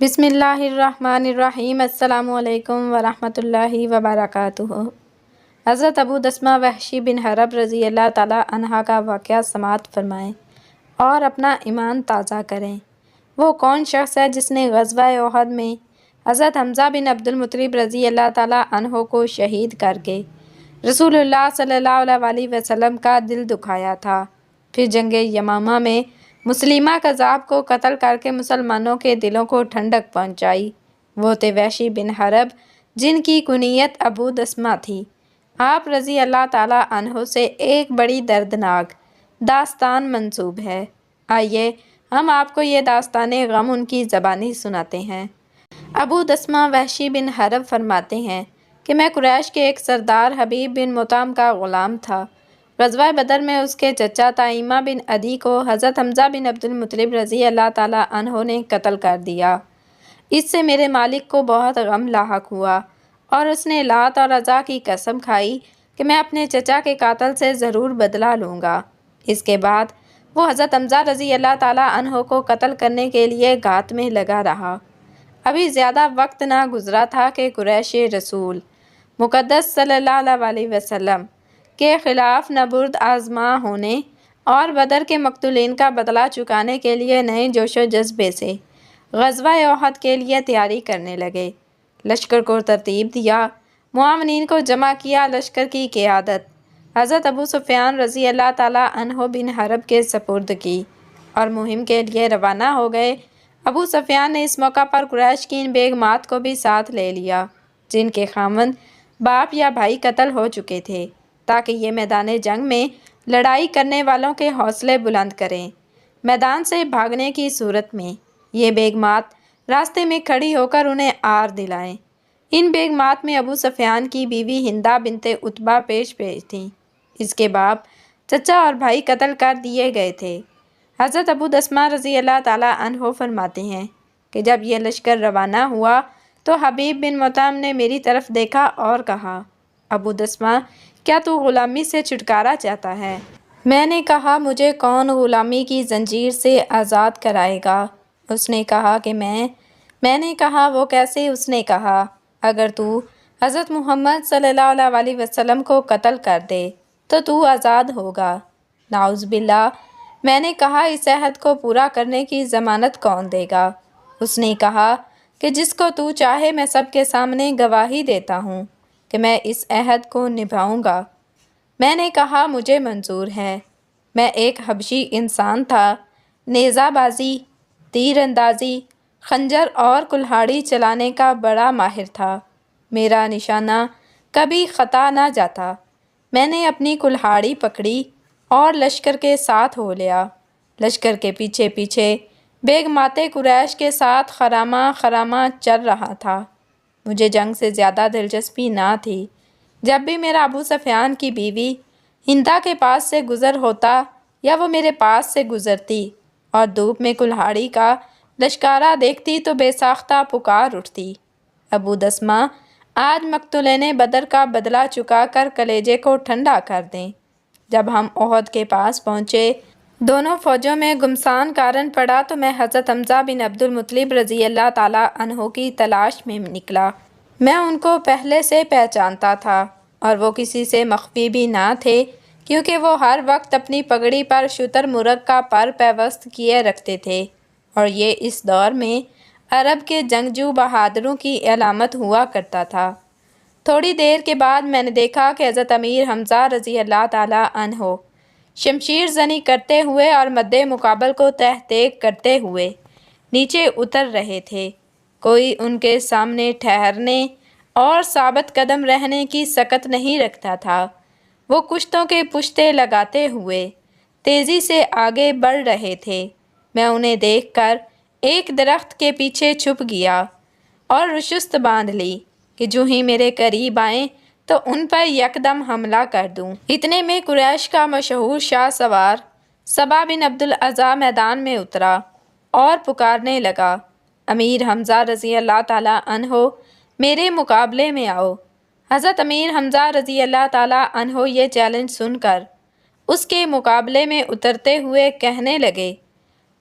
بسم اللہ الرحمن الرحیم۔ السلام علیکم ورحمۃ اللہ وبرکاتہ۔ حضرت ابو دسمہ وحشی بن حرب رضی اللہ تعالیٰ عنہ کا واقعہ سماعت فرمائیں اور اپنا ایمان تازہ کریں۔ وہ کون شخص ہے جس نے غزوہ احد میں حضرت حمزہ بن عبد المطلب رضی اللہ تعالیٰ عنہ کو شہید کر کے رسول اللہ صلی اللہ علیہ وسلم کا دل دکھایا تھا، پھر جنگ یمامہ میں مسلمہ کذاب کو قتل کر کے مسلمانوں کے دلوں کو ٹھنڈک پہنچائی؟ وہ تھے وحشی بن حرب، جن کی کنیت ابو دسمہ تھی۔ آپ رضی اللہ تعالیٰ عنہ سے ایک بڑی دردناک داستان منسوب ہے۔ آئیے ہم آپ کو یہ داستان غم ان کی زبانی سناتے ہیں۔ ابو دسمہ وحشی بن حرب فرماتے ہیں کہ میں قریش کے ایک سردار حبیب بن مطعم کا غلام تھا۔ غزوہ بدر میں اس کے چچا طائمہ بن عدی کو حضرت حمزہ بن عبد المطلب رضی اللہ تعالیٰ عنہ نے قتل کر دیا۔ اس سے میرے مالک کو بہت غم لاحق ہوا اور اس نے لات اور عزا کی قسم کھائی کہ میں اپنے چچا کے قاتل سے ضرور بدلہ لوں گا۔ اس کے بعد وہ حضرت حمزہ رضی اللہ تعالیٰ عنہ کو قتل کرنے کے لیے گھات میں لگا رہا۔ ابھی زیادہ وقت نہ گزرا تھا کہ قریش رسول مقدس صلی اللہ علیہ وسلم کے خلاف نبرد آزما ہونے اور بدر کے مقتولین کا بدلہ چکانے کے لیے نئے جوش و جذبے سے غزوہ احد کے لیے تیاری کرنے لگے۔ لشکر کو ترتیب دیا، معاونین کو جمع کیا، لشکر کی قیادت حضرت ابو سفیان رضی اللہ تعالیٰ عنہ بن حرب کے سپرد کی اور مہم کے لیے روانہ ہو گئے۔ ابو سفیان نے اس موقع پر قریش کی ان بیگمات کو بھی ساتھ لے لیا جن کے خاوند باپ یا بھائی قتل ہو چکے تھے، تاکہ یہ میدان جنگ میں لڑائی کرنے والوں کے حوصلے بلند کریں۔ میدان سے بھاگنے کی صورت میں یہ بیگمات راستے میں کھڑی ہو کر انہیں آر دلائیں۔ ان بیگمات میں ابو سفیان کی بیوی ہندہ بنت عتبہ پیش تھیں۔ اس کے باپ، چچا اور بھائی قتل کر دیے گئے تھے۔ حضرت ابو دسمہ رضی اللہ تعالیٰ عنہ فرماتے ہیں کہ جب یہ لشکر روانہ ہوا تو حبیب بن مطعم نے میری طرف دیکھا اور کہا، ابو دسمہ، کیا تو غلامی سے چھٹکارا چاہتا ہے؟ میں نے کہا، مجھے کون غلامی کی زنجیر سے آزاد کرائے گا؟ اس نے کہا کہ میں نے کہا، وہ کیسے؟ اس نے کہا، اگر تو حضرت محمد صلی اللہ علیہ وسلم کو قتل کر دے تو تو آزاد ہوگا۔ نعوذ باللہ۔ میں نے کہا، اس عہد کو پورا کرنے کی ضمانت کون دے گا؟ اس نے کہا کہ جس کو تو چاہے میں سب کے سامنے گواہی دیتا ہوں کہ میں اس عہد کو نبھاؤں گا۔ میں نے کہا، مجھے منظور ہے۔ میں ایک حبشی انسان تھا، نیزہ بازی، تیر اندازی، خنجر اور کلہاڑی چلانے کا بڑا ماہر تھا۔ میرا نشانہ کبھی خطا نہ جاتا۔ میں نے اپنی کلہاڑی پکڑی اور لشکر کے ساتھ ہو لیا۔ لشکر کے پیچھے پیچھے بیگمات قریش کے ساتھ خرامہ خرامہ چل رہا تھا۔ مجھے جنگ سے زیادہ دلچسپی نہ تھی۔ جب بھی میرا ابو سفیان کی بیوی ہندہ کے پاس سے گزر ہوتا یا وہ میرے پاس سے گزرتی اور دھوپ میں کلہاڑی کا لشکارہ دیکھتی تو بے ساختہ پکار اٹھتی، ابو دسمہ، آج مقتولین بدر کا بدلہ چکا کر کلیجے کو ٹھنڈا کر دیں۔ جب ہم احد کے پاس پہنچے، دونوں فوجوں میں گمسان کارن پڑا تو میں حضرت حمزہ بن عبد المطلب رضی اللہ تعالیٰ عنہ کی تلاش میں نکلا۔ میں ان کو پہلے سے پہچانتا تھا اور وہ کسی سے مخفی بھی نہ تھے، کیونکہ وہ ہر وقت اپنی پگڑی پر شتر مرغ کا پر پیوست کیے رکھتے تھے اور یہ اس دور میں عرب کے جنگجو بہادروں کی علامت ہوا کرتا تھا۔ تھوڑی دیر کے بعد میں نے دیکھا کہ حضرت امیر حمزہ رضی اللہ تعالیٰ عنہ شمشیر زنی کرتے ہوئے اور مد مقابل کو تحقیق کرتے ہوئے نیچے اتر رہے تھے۔ کوئی ان کے سامنے ٹھہرنے اور ثابت قدم رہنے کی سکت نہیں رکھتا تھا۔ وہ کشتوں کے پشتے لگاتے ہوئے تیزی سے آگے بڑھ رہے تھے۔ میں انہیں دیکھ کر ایک درخت کے پیچھے چھپ گیا اور رشست باندھ لی کہ جو ہی میرے قریب آئیں تو ان پر یکدم حملہ کر دوں۔ اتنے میں قریش کا مشہور شاہ سوار صبا بن عبد الاعلیٰ میدان میں اترا اور پکارنے لگا، امیر حمزہ رضی اللہ تعالیٰ عنہ، میرے مقابلے میں آؤ۔ حضرت امیر حمزہ رضی اللہ تعالیٰ عنہ یہ چیلنج سن کر اس کے مقابلے میں اترتے ہوئے کہنے لگے،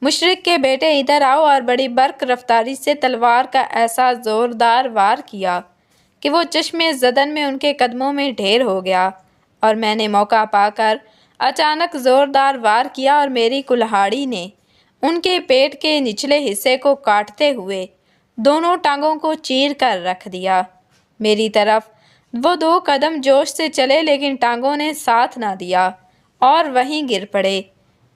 مشرک کے بیٹے ادھر آؤ، اور بڑی برق رفتاری سے تلوار کا ایسا زوردار وار کیا کہ وہ چشم زدن میں ان کے قدموں میں ڈھیر ہو گیا، اور میں نے موقع پا کر اچانک زوردار وار کیا اور میری کلہاڑی نے ان کے پیٹ کے نچلے حصے کو کاٹتے ہوئے دونوں ٹانگوں کو چیر کر رکھ دیا۔ میری طرف وہ 2 قدم جوش سے چلے، لیکن ٹانگوں نے ساتھ نہ دیا اور وہیں گر پڑے۔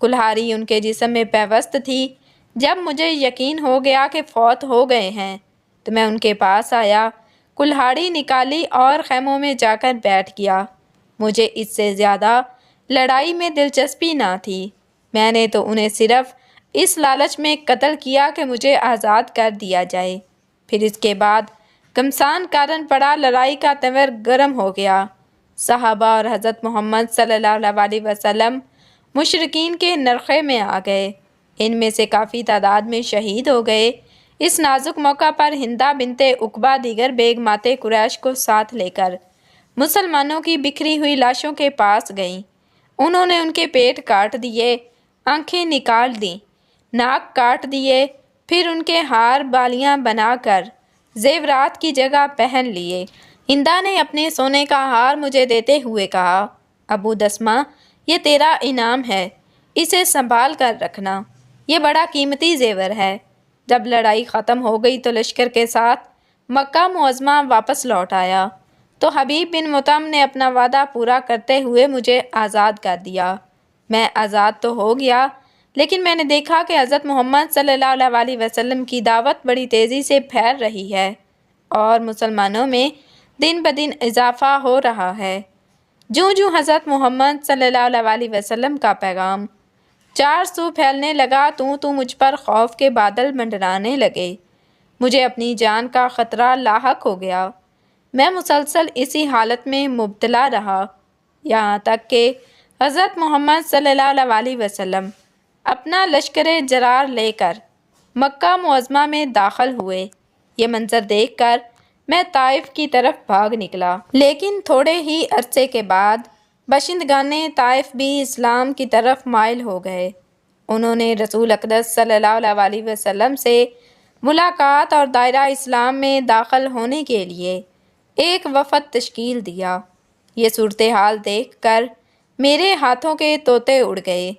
کلہاڑی ان کے جسم میں پیوست تھی۔ جب مجھے یقین ہو گیا کہ فوت ہو گئے ہیں تو میں ان کے پاس آیا، کلہاڑی نکالی اور خیموں میں جا کر بیٹھ گیا۔ مجھے اس سے زیادہ لڑائی میں دلچسپی نہ تھی۔ میں نے تو انہیں صرف اس لالچ میں قتل کیا کہ مجھے آزاد کر دیا جائے۔ پھر اس کے بعد گھمسان کارن پڑا، لڑائی کا تنور گرم ہو گیا۔ صحابہ اور حضرت محمد صلی اللہ علیہ وسلم مشرکین کے نرخے میں آ گئے۔ ان میں سے کافی تعداد میں شہید ہو گئے۔ اس نازک موقع پر ہندہ بنت عقبہ دیگر بیگمات قریش کو ساتھ لے کر مسلمانوں کی بکھری ہوئی لاشوں کے پاس گئیں۔ انہوں نے ان کے پیٹ کاٹ دیے، آنکھیں نکال دیں، ناک کاٹ دیے، پھر ان کے ہار بالیاں بنا کر زیورات کی جگہ پہن لیے۔ ہندہ نے اپنے سونے کا ہار مجھے دیتے ہوئے کہا، ابو دسمہ، یہ تیرا انعام ہے، اسے سنبھال کر رکھنا، یہ بڑا قیمتی زیور ہے۔ جب لڑائی ختم ہو گئی تو لشکر کے ساتھ مکہ معظمہ واپس لوٹ آیا تو حبیب بن مطعم نے اپنا وعدہ پورا کرتے ہوئے مجھے آزاد کر دیا۔ میں آزاد تو ہو گیا، لیکن میں نے دیکھا کہ حضرت محمد صلی اللہ علیہ وسلم کی دعوت بڑی تیزی سے پھیل رہی ہے اور مسلمانوں میں دن بدن اضافہ ہو رہا ہے۔ جوں جوں حضرت محمد صلی اللہ علیہ وسلم کا پیغام 4 سو پھیلنے لگا، تو مجھ پر خوف کے بادل منڈرانے لگے۔ مجھے اپنی جان کا خطرہ لاحق ہو گیا۔ میں مسلسل اسی حالت میں مبتلا رہا، یہاں تک کہ حضرت محمد صلی اللہ علیہ وسلم اپنا لشکر جرار لے کر مکہ معظمہ میں داخل ہوئے۔ یہ منظر دیکھ کر میں طائف کی طرف بھاگ نکلا، لیکن تھوڑے ہی عرصے کے بعد باشندگان طائف بھی اسلام کی طرف مائل ہو گئے۔ انہوں نے رسول اقدس صلی اللہ علیہ وسلم سے ملاقات اور دائرہ اسلام میں داخل ہونے کے لیے ایک وفد تشکیل دیا۔ یہ صورتحال دیکھ کر میرے ہاتھوں کے طوطے اڑ گئے۔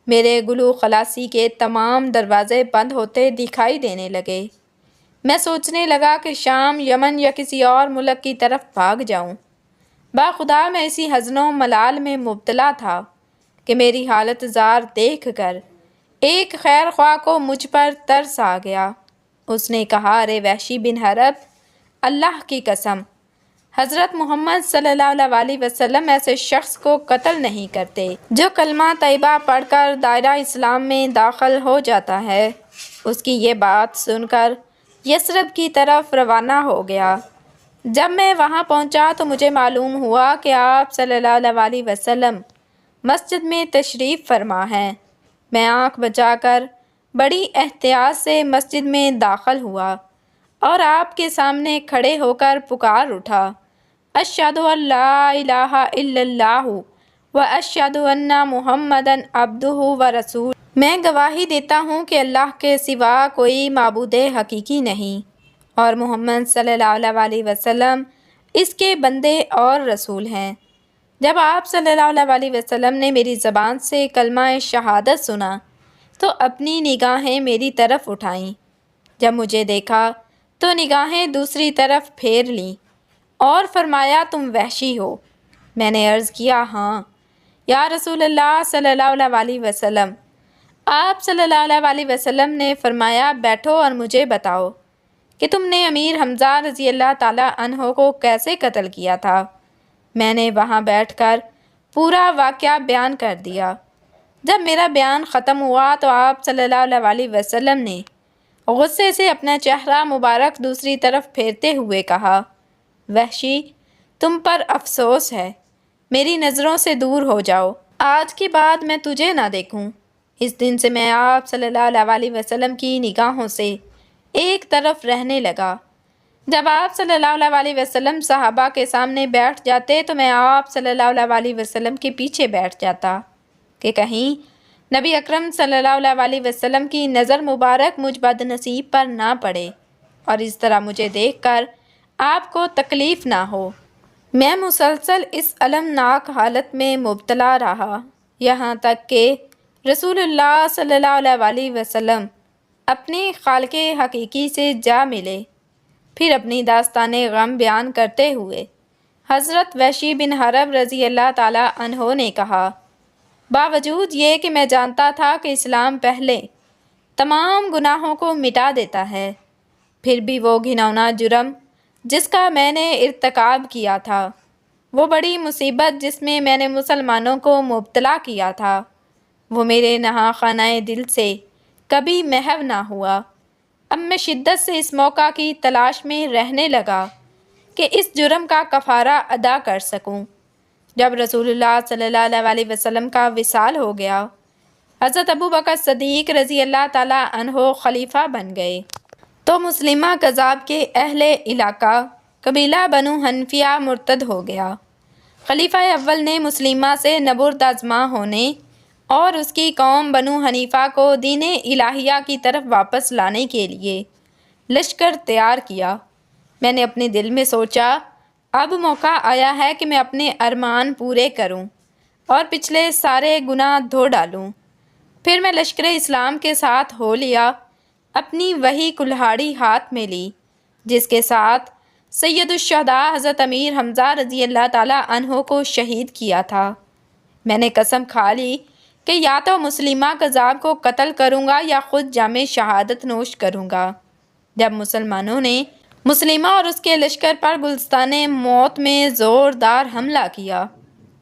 میرے گلو خلاصی کے تمام دروازے بند ہوتے دکھائی دینے لگے۔ میں سوچنے لگا کہ شام، یمن یا کسی اور ملک کی طرف بھاگ جاؤں۔ باخدا میں اسی حزن و ملال میں مبتلا تھا کہ میری حالت زار دیکھ کر ایک خیر خواہ کو مجھ پر ترس آ گیا۔ اس نے کہا، ارے وحشی بن حرب، اللہ کی قسم، حضرت محمد صلی اللہ علیہ وسلم ایسے شخص کو قتل نہیں کرتے جو کلمہ طیبہ پڑھ کر دائرہ اسلام میں داخل ہو جاتا ہے۔ اس کی یہ بات سن کر یثرب کی طرف روانہ ہو گیا۔ جب میں وہاں پہنچا تو مجھے معلوم ہوا کہ آپ صلی اللہ علیہ وسلم مسجد میں تشریف فرما ہیں۔ میں آنکھ بچا کر بڑی احتیاط سے مسجد میں داخل ہوا اور آپ کے سامنے کھڑے ہو کر پکار اٹھا، اشہد ان لا الہ الا اللہ و اشہد ان محمدً عبدہ و رسولہ۔ میں گواہی دیتا ہوں کہ اللہ کے سوا کوئی معبود حقیقی نہیں اور محمد صلی اللہ علیہ وسلم اس کے بندے اور رسول ہیں۔ جب آپ صلی اللہ علیہ وسلم نے میری زبان سے کلمہ شہادت سنا تو اپنی نگاہیں میری طرف اٹھائیں۔ جب مجھے دیکھا تو نگاہیں دوسری طرف پھیر لیں اور فرمایا، تم وحشی ہو؟ میں نے عرض کیا، ہاں یا رسول اللہ صلی اللہ علیہ وسلم۔ آپ صلی اللہ علیہ وسلم نے فرمایا، بیٹھو اور مجھے بتاؤ کہ تم نے امیر حمزہ رضی اللہ تعالیٰ عنہ کو کیسے قتل کیا تھا۔ میں نے وہاں بیٹھ کر پورا واقعہ بیان کر دیا۔ جب میرا بیان ختم ہوا تو آپ صلی اللہ علیہ وسلم نے غصے سے اپنا چہرہ مبارک دوسری طرف پھیرتے ہوئے کہا، وحشی، تم پر افسوس ہے، میری نظروں سے دور ہو جاؤ، آج کے بعد میں تجھے نہ دیکھوں۔ اس دن سے میں آپ صلی اللہ علیہ وسلم کی نگاہوں سے ایک طرف رہنے لگا۔ جب آپ صلی اللہ علیہ وسلم صحابہ کے سامنے بیٹھ جاتے تو میں آپ صلی اللہ علیہ وسلم کے پیچھے بیٹھ جاتا کہ کہیں نبی اکرم صلی اللہ علیہ وسلم کی نظر مبارک مجھ بد نصیب پر نہ پڑے اور اس طرح مجھے دیکھ کر آپ کو تکلیف نہ ہو۔ میں مسلسل اس المناک حالت میں مبتلا رہا، یہاں تک کہ رسول اللہ صلی اللہ علیہ وسلم اپنے خالق حقیقی سے جا ملے۔ پھر اپنی داستان غم بیان کرتے ہوئے حضرت وحشی بن حرب رضی اللہ تعالیٰ عنہ نے کہا، باوجود یہ کہ میں جانتا تھا کہ اسلام پہلے تمام گناہوں کو مٹا دیتا ہے، پھر بھی وہ گھناؤنا جرم جس کا میں نے ارتکاب کیا تھا، وہ بڑی مصیبت جس میں نے مسلمانوں کو مبتلا کیا تھا، وہ میرے نہاں خانہ دل سے کبھی محو نہ ہوا۔ اب میں شدت سے اس موقع کی تلاش میں رہنے لگا کہ اس جرم کا کفارہ ادا کر سکوں۔ جب رسول اللہ صلی اللہ علیہ وسلم کا وصال ہو گیا، حضرت ابوبکر صدیق رضی اللہ تعالیٰ عنہ خلیفہ بن گئے، تو مسلمہ کذاب کے اہل علاقہ قبیلہ بنو حنفیہ مرتد ہو گیا۔ خلیفہ اول نے مسلمہ سے نبرد آزما ہونے اور اس کی قوم بنو حنیفہ کو دین الہیہ کی طرف واپس لانے کے لیے لشکر تیار کیا۔ میں نے اپنے دل میں سوچا، اب موقع آیا ہے کہ میں اپنے ارمان پورے کروں اور پچھلے سارے گناہ دھو ڈالوں۔ پھر میں لشکر اسلام کے ساتھ ہو لیا، اپنی وہی کلہاڑی ہاتھ میں لی جس کے ساتھ سید الشہداء حضرت امیر حمزہ رضی اللہ تعالیٰ عنہ کو شہید کیا تھا۔ میں نے قسم کھا لی کہ یا تو مسلمہ کذاب کو قتل کروں گا یا خود جام شہادت نوش کروں گا۔ جب مسلمانوں نے مسلمہ اور اس کے لشکر پر گلستان موت میں زوردار حملہ کیا،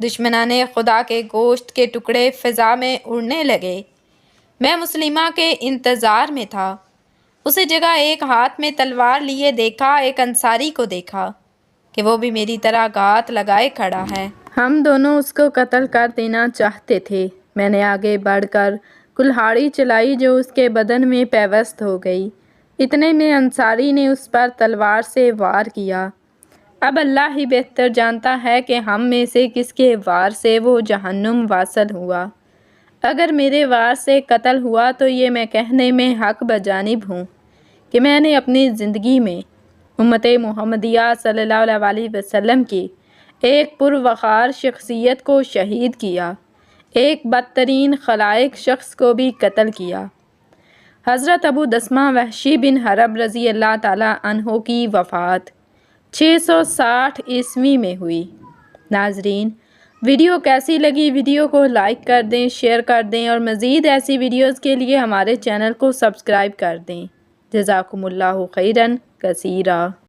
دشمنان خدا کے گوشت کے ٹکڑے فضا میں اڑنے لگے۔ میں مسلمہ کے انتظار میں تھا، اسی جگہ ایک ہاتھ میں تلوار لیے دیکھا، ایک انصاری کو دیکھا کہ وہ بھی میری طرح گھات لگائے کھڑا ہے۔ ہم دونوں اس کو قتل کر دینا چاہتے تھے۔ میں نے آگے بڑھ کر کلہاڑی چلائی جو اس کے بدن میں پیوست ہو گئی۔ اتنے میں انصاری نے اس پر تلوار سے وار کیا۔ اب اللہ ہی بہتر جانتا ہے کہ ہم میں سے کس کے وار سے وہ جہنم واصل ہوا۔ اگر میرے وار سے قتل ہوا تو یہ میں کہنے میں حق بجانب ہوں کہ میں نے اپنی زندگی میں امت محمدیہ صلی اللہ علیہ وسلم کی ایک پروقار شخصیت کو شہید کیا، ایک بدترین خلائق شخص کو بھی قتل کیا۔ حضرت ابو دسمہ وحشی بن حرب رضی اللہ تعالیٰ عنہ کی وفات 660 عیسوی میں ہوئی۔ ناظرین، ویڈیو کیسی لگی؟ ویڈیو کو لائک کر دیں، شیئر کر دیں اور مزید ایسی ویڈیوز کے لیے ہمارے چینل کو سبسکرائب کر دیں۔ جزاکم اللہ خیراً کثیرا۔